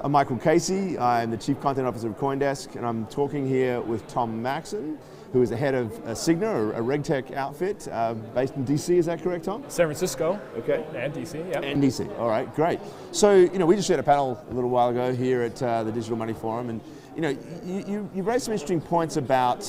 I'm Michael Casey. I'm the Chief Content Officer of CoinDesk, and I'm talking here with Tom Maxon, who is the head of Cigna, a RegTech outfit based in DC. Is that correct, Tom? San Francisco. Okay. And DC, yeah. And DC. All right, great. So, we just had a panel a little while ago here at the Digital Money Forum, and you raised some interesting points about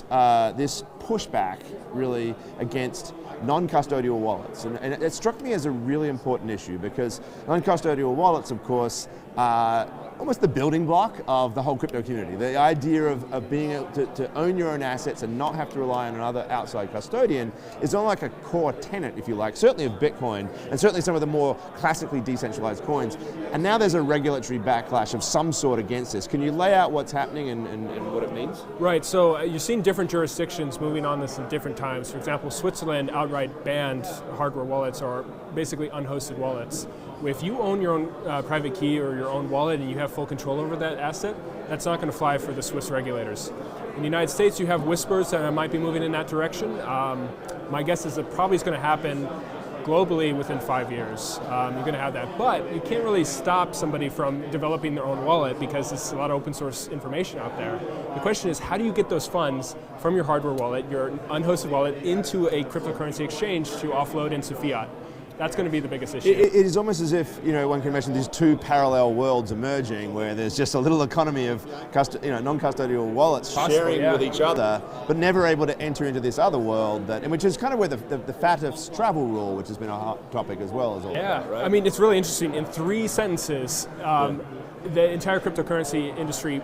this pushback, really, against non-custodial wallets. And it struck me as a really important issue because non-custodial wallets, of course, are almost the building block of the whole crypto community. The idea of being able to own your own assets and not have to rely on another outside custodian is not like a core tenet, if you like, certainly of Bitcoin and certainly some of the more classically decentralized coins. And now there's a regulatory backlash of some sort against this. Can you lay out what's happening and what it means? Right, so you've seen different jurisdictions moving on this at different times. For example, Switzerland outright banned hardware wallets, or basically unhosted wallets. If you own your own private key or your own wallet and you have full control over that asset, that's not going to fly for the Swiss regulators. In the United States, you have whispers that might be moving in that direction. My guess is it probably is going to happen globally within 5 years. You're going to have that, but you can't really stop somebody from developing their own wallet because there's a lot of open source information out there. The question is, how do you get those funds from your hardware wallet, your unhosted wallet, into a cryptocurrency exchange to offload into fiat? That's going to be the biggest issue. It is almost as if one can imagine these two parallel worlds emerging, where there's just a little economy of non-custodial wallets sharing with each other, but never able to enter into this other world which is kind of where the fattest travel rule, which has been a hot topic as well, is all about, right? I mean, it's really interesting. In 3 sentences, the entire cryptocurrency industry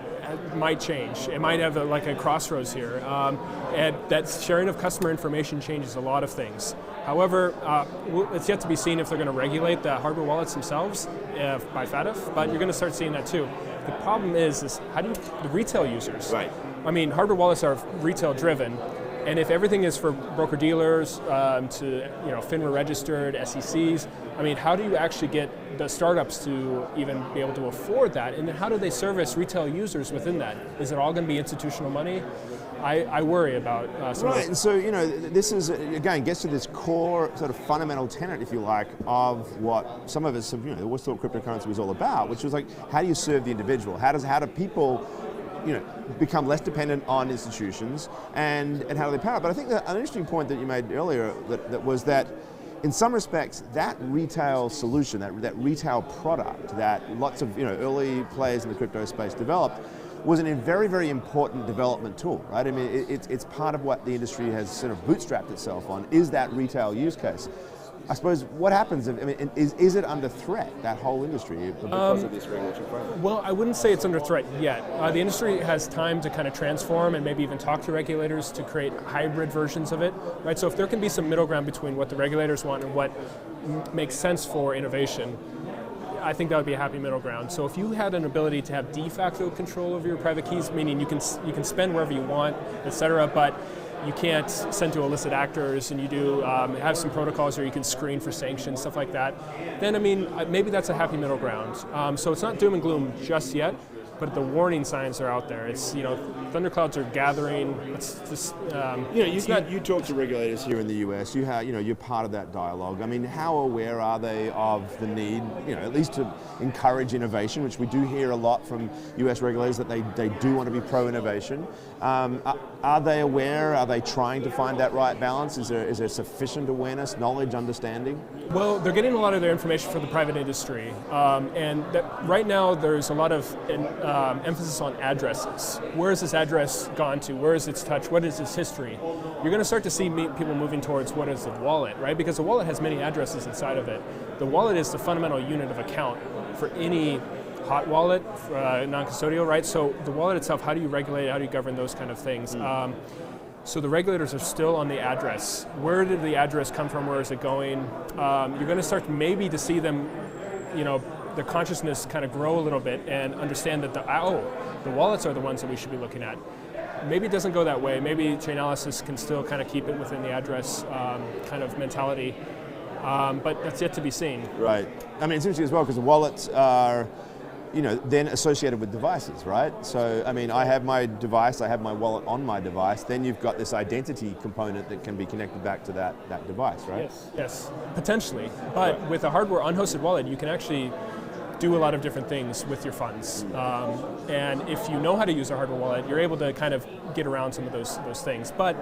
might change. It might have a crossroads here, and that sharing of customer information changes a lot of things. However, it's yet to be seen if they're going to regulate the hardware wallets themselves by FATF, but you're going to start seeing that too. The problem is how do the retail users? Right. I mean, hardware wallets are retail driven, and if everything is for broker dealers to FINRA registered SECs, I mean, how do you actually get the startups to even be able to afford that? And then how do they service retail users within that? Is it all going to be institutional money? I worry about right, and so this is again gets to this core sort of fundamental tenet, if you like, of what some of us have always thought cryptocurrency was all about, which was like, how do you serve the individual? How do people become less dependent on institutions, and how do they power? But I think that an interesting point that you made earlier that was that in some respects, that retail solution, that retail product that lots of early players in the crypto space developed, was a very, very important development tool, right? I mean, it's part of what the industry has sort of bootstrapped itself on, is that retail use case. I suppose, what happens, is it under threat, that whole industry, because of this regulatory framework? Well, I wouldn't say it's under threat yet. The industry has time to kind of transform and maybe even talk to regulators to create hybrid versions of it, right? So if there can be some middle ground between what the regulators want and what makes sense for innovation, I think that would be a happy middle ground. So if you had an ability to have de facto control over your private keys, meaning you can spend wherever you want, et cetera, but you can't send to illicit actors, and you do have some protocols where you can screen for sanctions, stuff like that, then maybe that's a happy middle ground. So it's not doom and gloom just yet, but the warning signs are out there. It's thunderclouds are gathering. It's just you talk to regulators here in the US. You're part of that dialogue. I mean, how aware are they of the need, at least to encourage innovation, which we do hear a lot from US regulators, that they do want to be pro-innovation. Are they aware? Are they trying to find that right balance? Is there sufficient awareness, knowledge, understanding? Well, they're getting a lot of their information from the private industry, and right now there's a lot of emphasis on addresses. Where has this address gone to? Where is its touch? What is its history? You're going to start to see people moving towards what is the wallet, right? Because the wallet has many addresses inside of it. The wallet is the fundamental unit of account for any hot wallet, non-custodial, right? So the wallet itself, how do you regulate it? How do you govern those kind of things? So the regulators are still on the address. Where did the address come from? Where is it going? You're going to start maybe to see them, their consciousness kind of grow a little bit and understand that the wallets are the ones that we should be looking at. Maybe it doesn't go that way. Maybe Chainalysis can still kind of keep it within the address kind of mentality, but that's yet to be seen. Right. I mean, it's interesting as well because the wallets are then associated with devices, right? So, I mean, I have my device, I have my wallet on my device, then you've got this identity component that can be connected back to that device, right? Yes, potentially. But with a hardware unhosted wallet, you can actually do a lot of different things with your funds. And if you know how to use a hardware wallet, you're able to kind of get around some of those things. But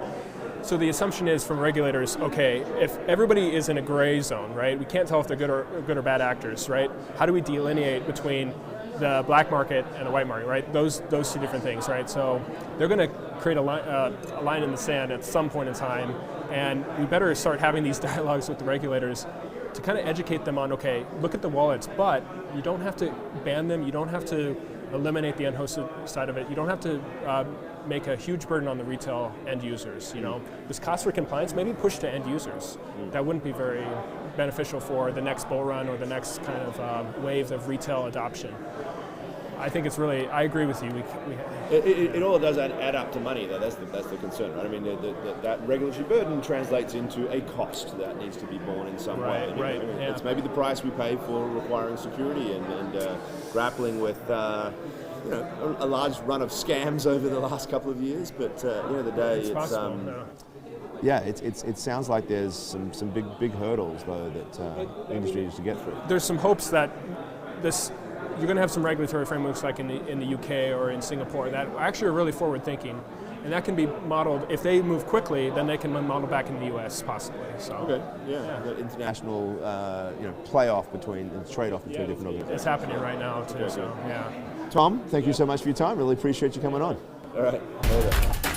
so the assumption is from regulators, okay, if everybody is in a gray zone, right? We can't tell if they're good or bad actors, right? How do we delineate between the black market and the white market, right? Those two different things, right? So they're going to create a line in the sand at some point in time, and we better start having these dialogues with the regulators to kind of educate them on, okay, look at the wallets, but you don't have to ban them, you don't have to eliminate the unhosted side of it, you don't have to make a huge burden on the retail end users, you know. This cost for compliance, maybe push to end users. That wouldn't be very beneficial for the next bull run or the next kind of wave of retail adoption. I think it's really, I agree with you. It all does add up to money, though. That's the concern, right? I mean, that regulatory burden translates into a cost that needs to be borne in some way. Right. Yeah. It's maybe the price we pay for requiring security and grappling with a large run of scams over the last couple of years. But at the end of the day, it's possible. Yeah, it sounds like there's some big hurdles though that the industry needs to get through. There's some hopes that you're going to have some regulatory frameworks like in the UK or in Singapore that actually are really forward thinking, and that can be modeled. If they move quickly, then they can model back in the US possibly. So okay, yeah. The international playoff between trade-off between different organizations. It's happening right now too. Okay. So yeah. Tom, thank you so much for your time. Really appreciate you coming on. All right.